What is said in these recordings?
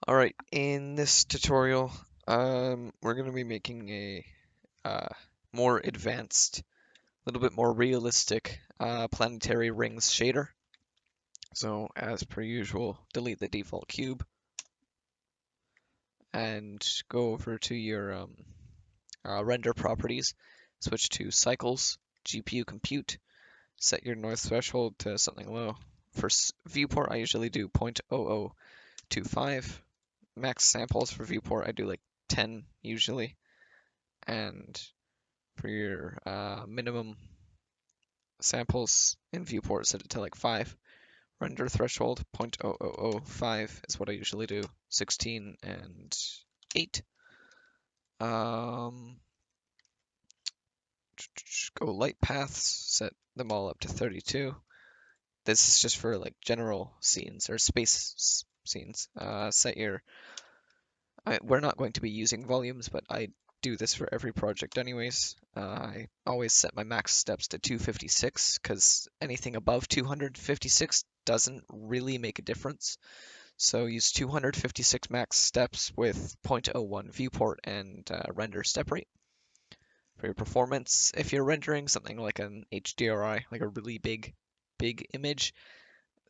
Alright, in this tutorial, we're going to be making a uh, more advanced, a little bit more realistic planetary rings shader. So, as per usual, delete the default cube and go over to your render properties, switch to cycles, GPU compute, set your noise threshold to something low. For viewport, I usually do 0.0025. Max samples for viewport, I do like 10 usually. And for your minimum samples in viewport, set it to like 5. Render threshold 0.0005 is what I usually do. 16 and 8. Um, go light paths, set them all up to 32. This is just for like general scenes or space scenes. Set your we're not going to be using volumes, but I do this for every project anyways. I always set my max steps to 256 because anything above 256 doesn't really make a difference. So use 256 max steps with 0.01 viewport and render step rate. For your performance, if you're rendering something like an HDRI, like a really big image,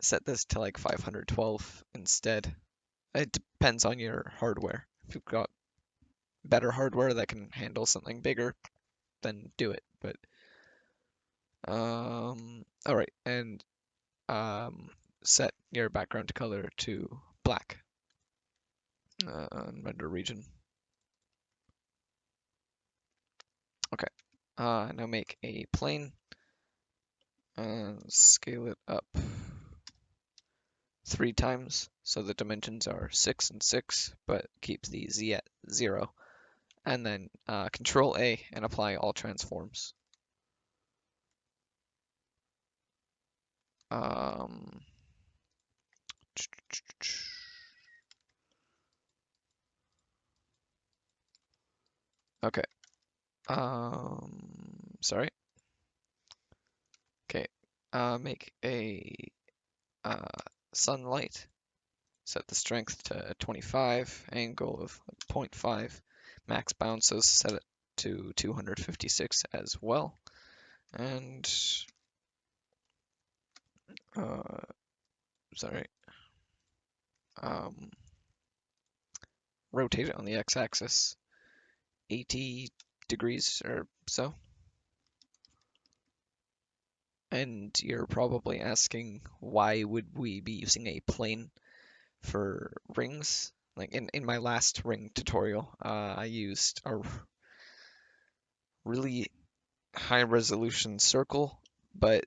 set this to like 512 instead. It depends on your hardware. If you've got better hardware that can handle something bigger, then do it. But all right, and set your background color to black. Render region. Okay. Now make a plane and scale it up 3 times so the dimensions are 6 and 6, but keep the z at 0. And then Control A and apply all transforms. Um, okay. Sorry. Okay. Make a uh, sunlight. Set the strength to 25, angle of 0.5, max bounces set it to 256 as well, and uh, sorry, um, rotate it on the x-axis 80 degrees or so. And you're probably asking, why would we be using a plane for rings? Like in my last ring tutorial, I used a really high resolution circle, but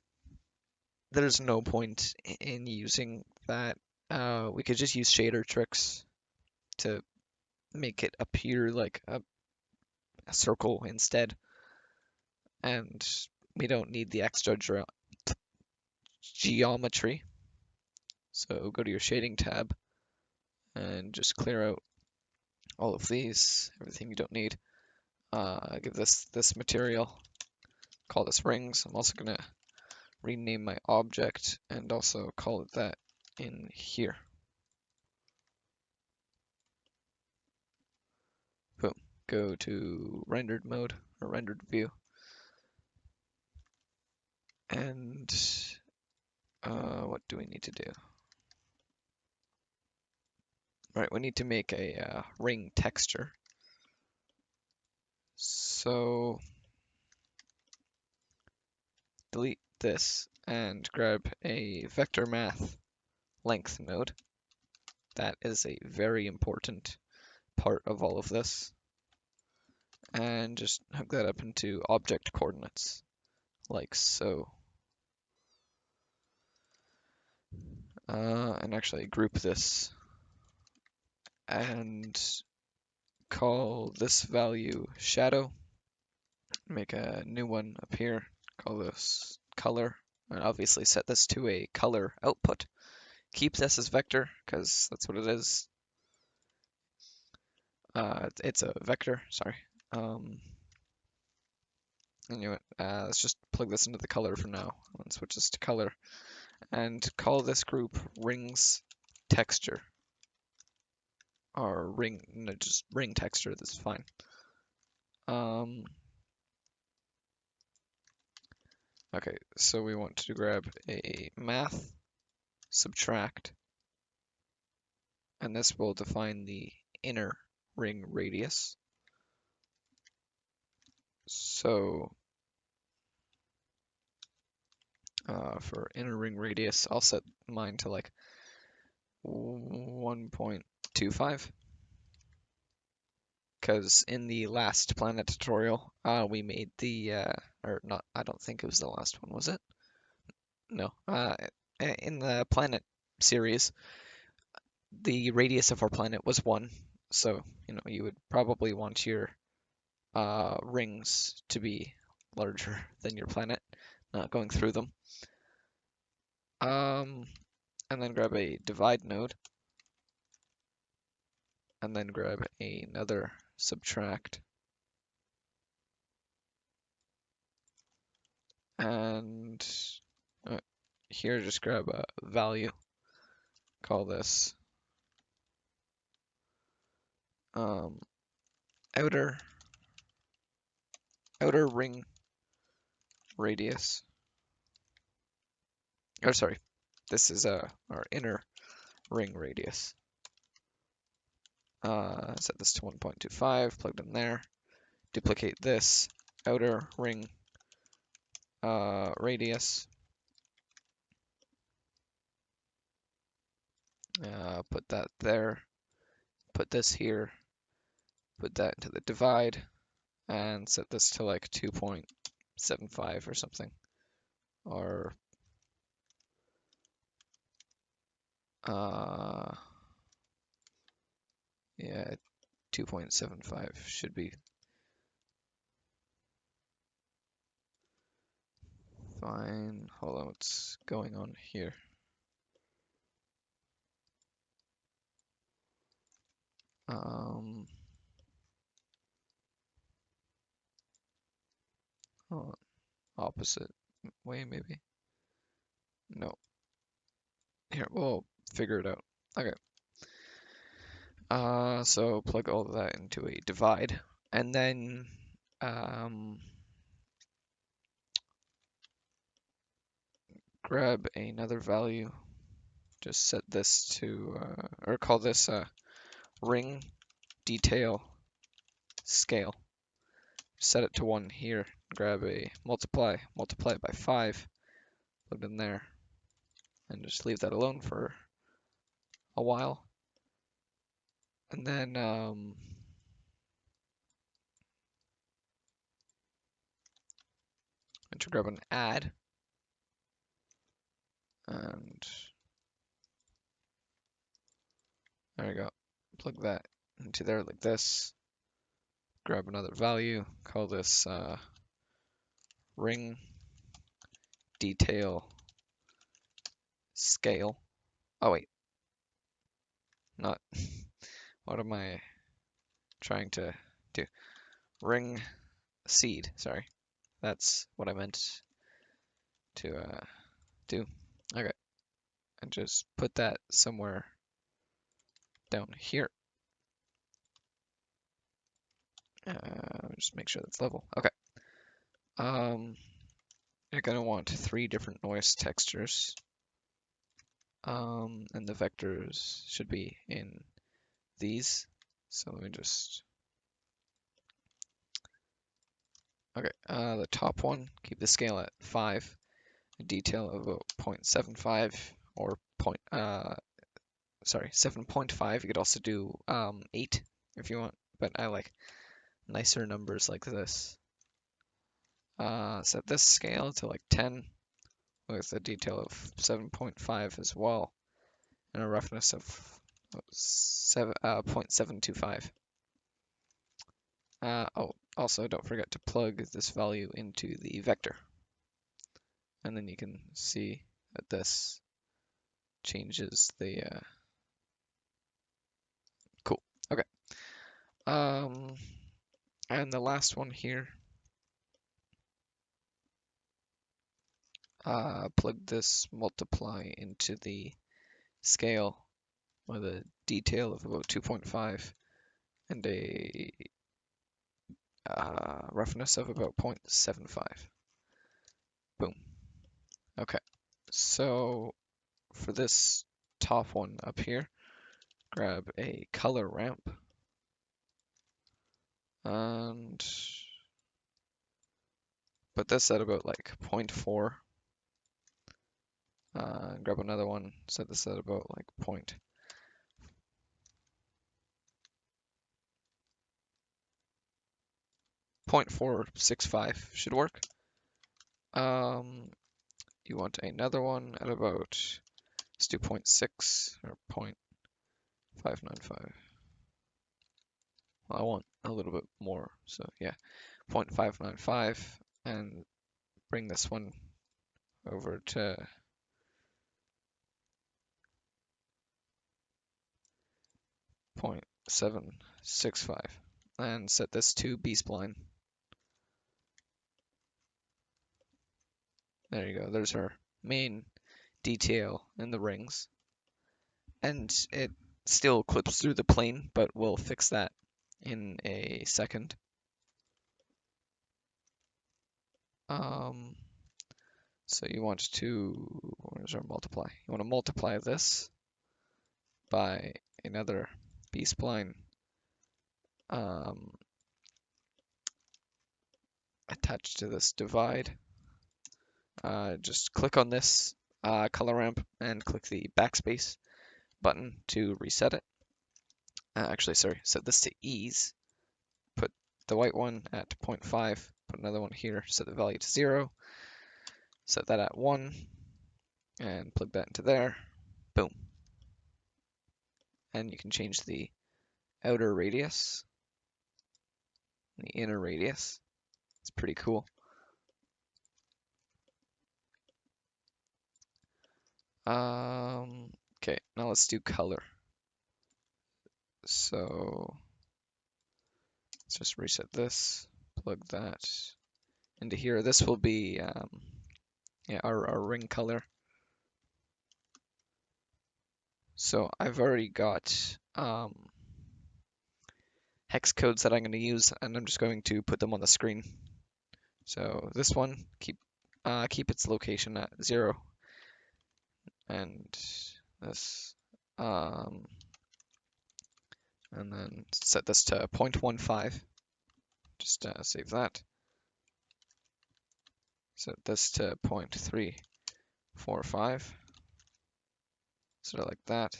there's no point in using that. We could just use shader tricks to make it appear like a circle instead, and we don't need the extra geometry. So go to your shading tab and just clear out all of these, everything you don't need. Give this material, call this rings. I'm also gonna rename my object and also call it that in here. Boom. Go to rendered mode or rendered view. And what do we need to do? Right, we need to make a ring texture. So delete this and grab a vector math length node. That is a very important part of all of this. And just hook that up into object coordinates, like so. And actually group this and call this value shadow. Make a new one up here, call this color, and obviously set this to a color output. Keep this as vector, because that's what it is. It's a vector, sorry. Anyway, let's just plug this into the color for now, and switch this to color. And call this group rings texture. our ring, no, just ring texture. This is fine. Okay, so we want to grab a math, subtract, and this will define the inner ring radius. So for inner ring radius, I'll set mine to like 1.25. Because in the last planet tutorial, we made the, or not, I don't think it was the last one, was it? No. In the planet series, the radius of our planet was 1. So, you would probably want your rings to be larger than your planet, not going through them. And then grab a divide node, and then grab another subtract. And here, just grab a value. Call this outer ring radius. Or sorry, this is our inner ring radius. Set this to 1.25, plugged in there. Duplicate this outer ring radius. Put that there. Put this here. Put that into the divide, and set this to like 2.75 or something. Or yeah, 2.75 should be fine. Hold on, what's going on here? Oh, opposite way maybe. No. Here, we'll figure it out. Okay. So plug all of that into a divide, and then grab another value. Just set this to, or call this ring detail scale. Set it to 1 here. Grab a multiply it by 5, put it in there, and just leave that alone for a while. And then to grab an add, and there we go. Plug that into there like this. Grab another value, call this ring detail scale. Oh wait, not, what am I trying to do? Ring seed, sorry. That's what I meant to do. Okay, and just put that somewhere down here. Just make sure that's level. Okay. You're gonna want 3 different noise textures. And the vectors should be in these. So let me just. Okay, the top one, keep the scale at 5, a detail of about 0.75 or 7.5. You could also do 8 if you want, but I like nicer numbers like this. Set this scale to like 10 with a detail of 7.5 as well, and a roughness of 0.725. Oh, also don't forget to plug this value into the vector. And then you can see that this changes the, cool, okay. And the last one here, plug this multiply into the scale with a detail of about 2.5 and a roughness of about 0.75. Boom. Okay, so for this top one up here, grab a color ramp and put this at about like 0.4. Grab another one, set this at about like 0.465 should work. You want another one at about, let's do 0.6 or 0.595. Well, I want a little bit more, so yeah, 0.595, and bring this one over to 0.765, and set this to B-spline. There you go, there's our main detail in the rings. And it still clips through the plane, but we'll fix that in a second. So you want to, where's our multiply? You want to multiply this by another B-spline attached to this divide. Just click on this color ramp and click the backspace button to reset it. Actually, sorry, set this to ease. Put the white one at 0.5, put another one here, set the value to 0, set that at 1, and plug that into there. Boom. And you can change the outer radius, the inner radius. It's pretty cool. Okay, now let's do color. So let's just reset this, plug that into here. This will be yeah, our ring color. So I've already got hex codes that I'm going to use, and I'm just going to put them on the screen. So this one, keep its location at 0, and this, and then set this to 0.15. Just save that. Set this to 0.345. Sort of like that.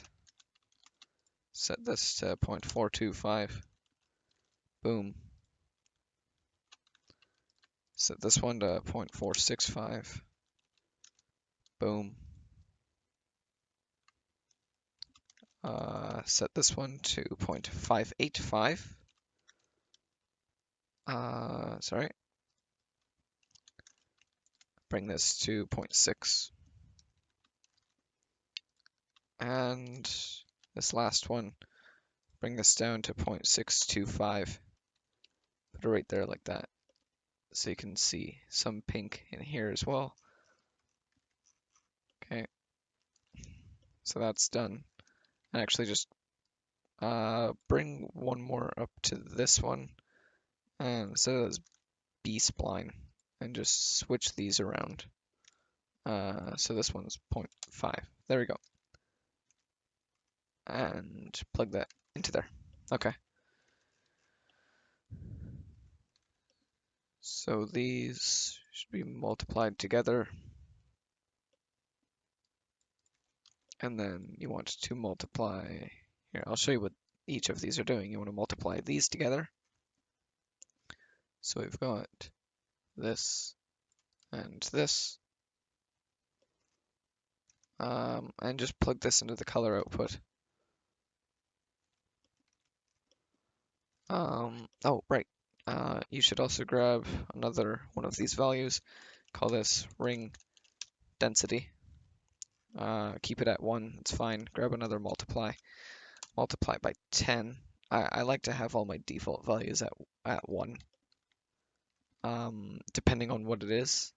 Set this to 0.425. Boom. Set this one to 0.465. Boom. Set this one to 0.585. Sorry. Bring this to 0.6. And this last one, bring this down to 0.625. Put it right there like that. So you can see some pink in here as well. Okay. So that's done. And actually just bring one more up to this one. And so that's B-spline. And just switch these around. So this one's 0.5. There we go. And plug that into there. Okay. So these should be multiplied together. And then you want to multiply, here, I'll show you what each of these are doing. You want to multiply these together. So we've got this and this. And just plug this into the color output. Oh, right. You should also grab another one of these values. Call this ring density. Keep it at 1, it's fine. Grab another multiply. Multiply by 10. I like to have all my default values at 1. Depending on what it is.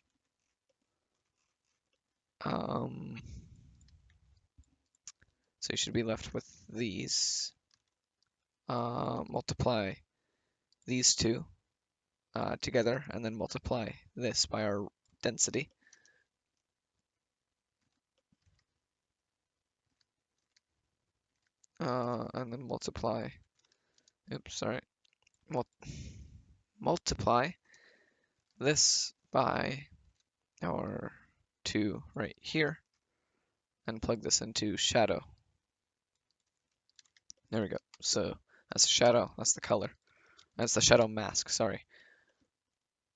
So you should be left with these. Multiply these two together, and then multiply this by our density. And then multiply, oops, sorry, multiply this by our 2 right here, and plug this into shadow. There we go. So that's the shadow, that's the color. That's the shadow mask, sorry.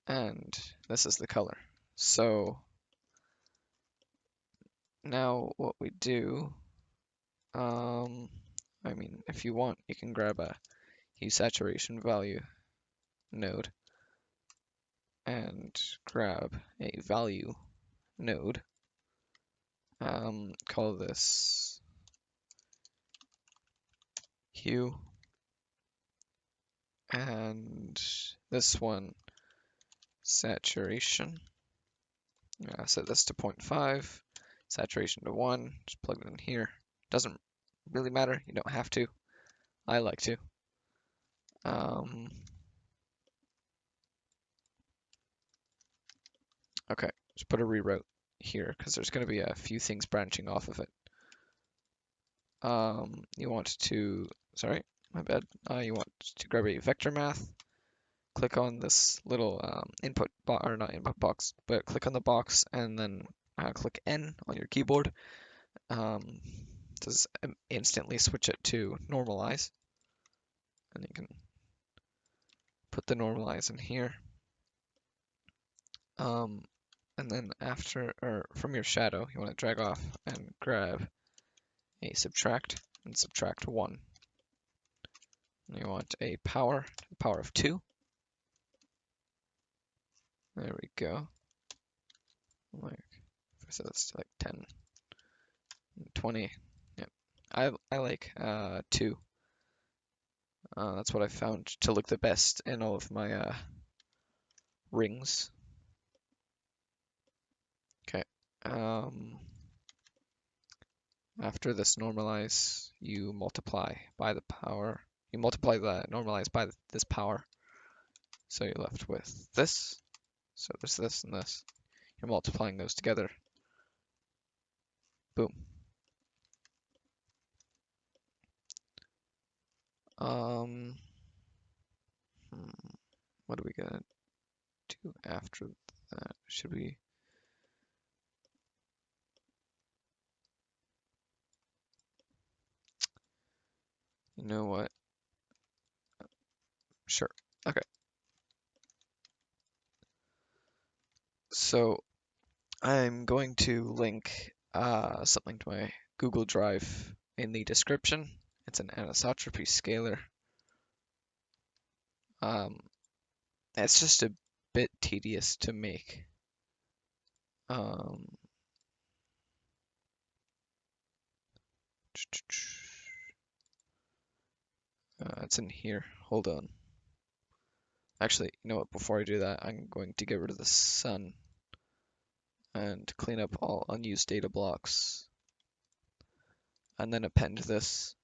And this is the color. So now what we do, I mean, if you want, you can grab a hue saturation value node and grab a value node. Call this hue, and this one saturation. Set this to 0.5, saturation to 1, just plug it in here. Doesn't really matter, you don't have to. I like to. Okay, just put a reroute here because there's going to be a few things branching off of it. You want to, sorry, my bad. You want to grab a vector math. Click on this little input box, or not input box, but click on the box and then click N on your keyboard. Does instantly switch it to normalize, and you can put the normalize in here. And then after, or from your shadow, you want to drag off and grab a subtract and subtract 1. And you want a power of 2. There we go. Like, if I set this to like 10, 20. Yep. I like 2. That's what I found to look the best in all of my rings. Okay. After this normalize, you multiply by the power. You multiply the normalize by this power. So you're left with this. So there's this and this. You're multiplying those together. Boom. What are we gonna do after that? Should we? You know what? Sure. Okay. So I'm going to link something to my Google Drive in the description. It's an anisotropy scalar. It's just a bit tedious to make. It's in here. Hold on. Actually, you know what? Before I do that, I'm going to get rid of the sun and clean up all unused data blocks, and then append this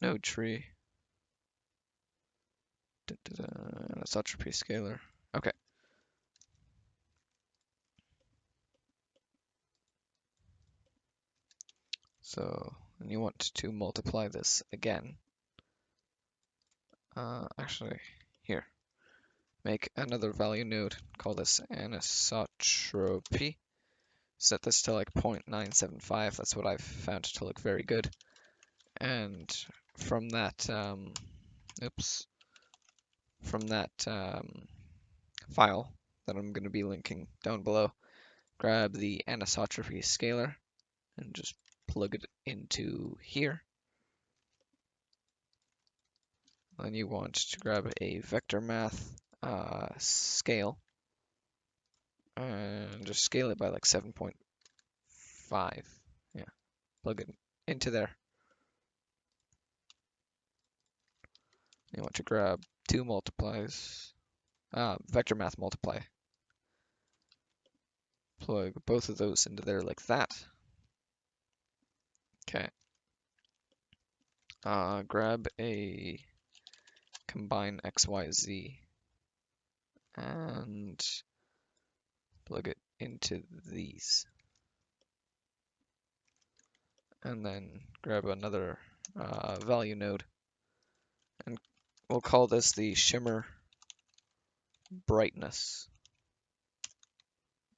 node tree. Anisotropy scalar. Okay. So, and you want to multiply this again. Actually, here. Make another value node. Call this anisotropy. Set this to like 0.975. That's what I've found to look very good. And from that, from that file that I'm going to be linking down below, grab the anisotropy scalar and just plug it into here. Then you want to grab a vector math scale and just scale it by like 7.5. Yeah, plug it into there. You want to grab 2 multiplies, vector math multiply plug both of those into there like that. Okay. Grab a combine XYZ and plug it into these. And then grab another value node, and we'll call this the shimmer brightness.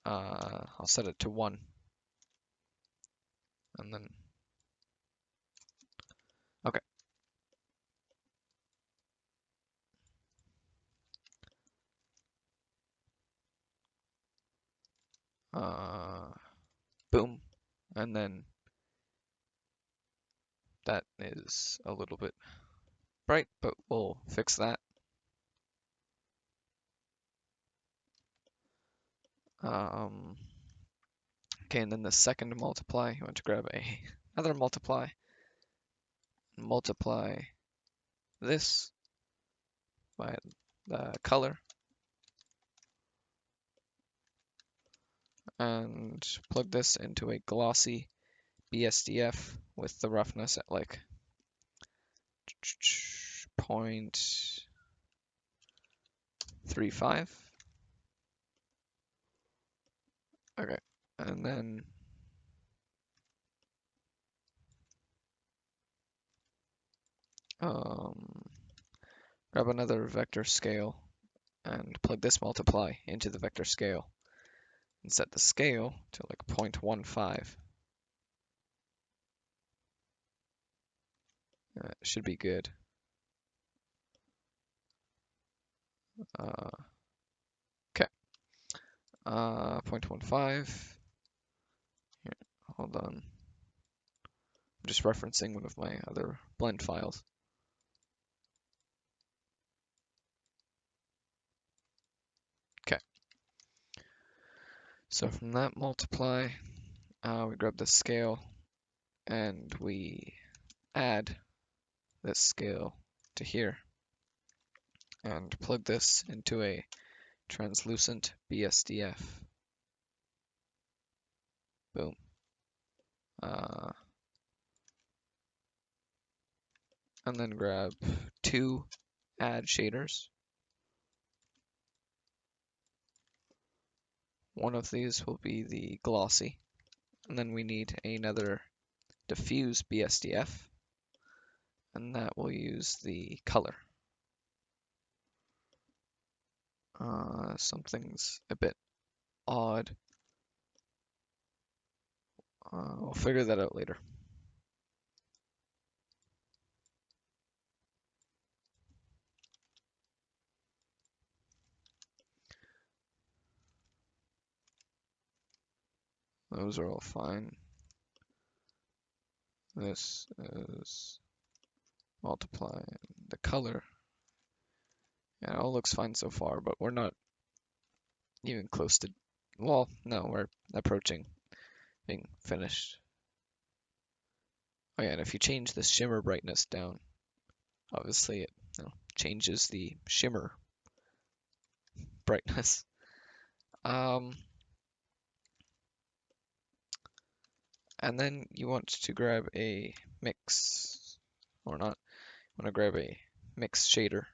I'll set it to 1, and then okay. Boom, and then that is a little bit bright, but we'll fix that. Okay, and then the second multiply, you want to grab another multiply this by the color, and plug this into a glossy BSDF with the roughness at like 0.35. Okay, and then grab another vector scale and plug this multiply into the vector scale and set the scale to like 0.15. Should be good. Okay. 0.15. Here, hold on. I'm just referencing one of my other blend files. Okay. So from that multiply, we grab the scale and we add this scale to here and plug this into a translucent BSDF. Boom. And then grab 2 add shaders. One of these will be the glossy, and then we need another diffuse BSDF, and that will use the color. Something's a bit odd. We'll figure that out later. Those are all fine. This is multiplying the color. Yeah, it all looks fine so far, but we're not even close to, well, no, we're approaching being finished. Oh yeah, and if you change the shimmer brightness down, obviously it changes the shimmer brightness. And then you want to grab a mix, or not, you want to grab a mix shader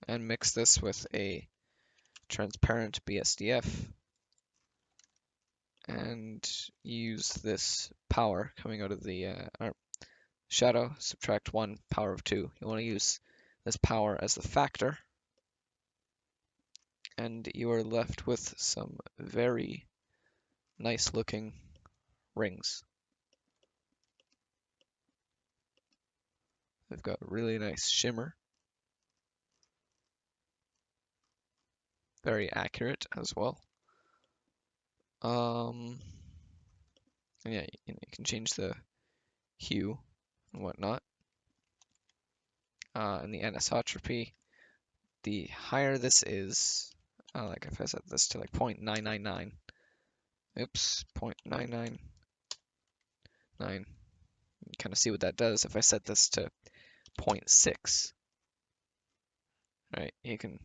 and mix this with a transparent BSDF and use this power coming out of the shadow, subtract 1, power of 2. You want to use this power as the factor, and you are left with some very nice looking rings. They've got really nice shimmer, very accurate as well. Yeah, you can change the hue and whatnot. And the anisotropy, the higher this is, like if I set this to like 0.999, oops, 0.999, you kind of see what that does. If I set this to 0.6, right, you can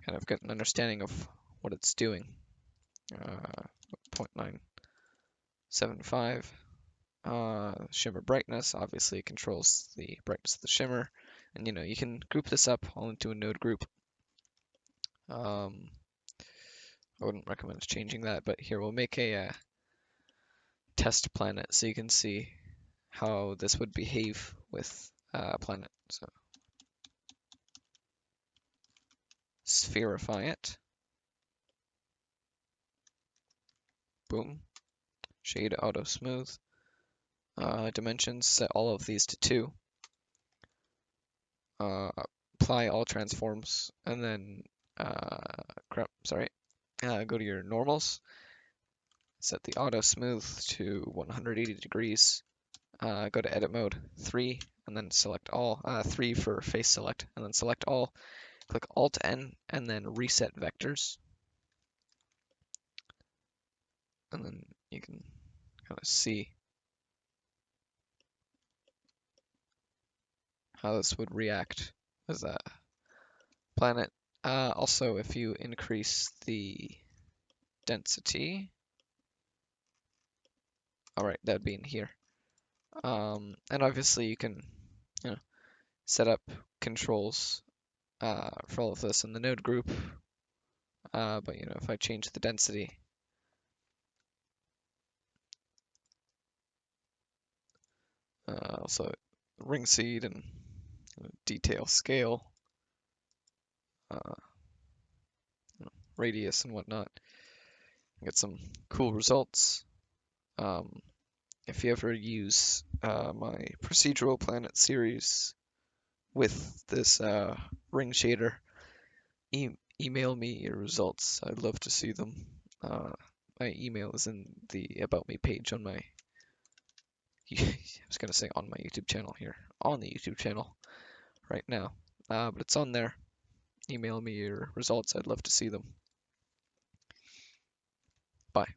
kind of get an understanding of what it's doing. 0.975. Shimmer brightness obviously controls the brightness of the shimmer, and you can group this up all into a node group. I wouldn't recommend changing that, but here we'll make a test planet so you can see how this would behave with a planet. So spherify it. Boom. Shade auto smooth. Dimensions, set all of these to 2. Apply all transforms, and then go to your normals. Set the auto smooth to 180 degrees. Go to edit mode 3, and then select all. 3 for face select, and then select all. Click Alt N, and then reset vectors. And then you can kind of see how this would react as a planet. Also, if you increase the density, all right, that'd be in here. And obviously you can, set up controls for all of this in the node group. But if I change the density, also ring seed and detail scale, radius and whatnot, get some cool results. If you ever use my procedural planet series with this ring shader, email me your results. I'd love to see them. My email is in the About Me page on my, I was going to say on my YouTube channel here, on the YouTube channel right now. But it's on there. Email me your results. I'd love to see them. Bye.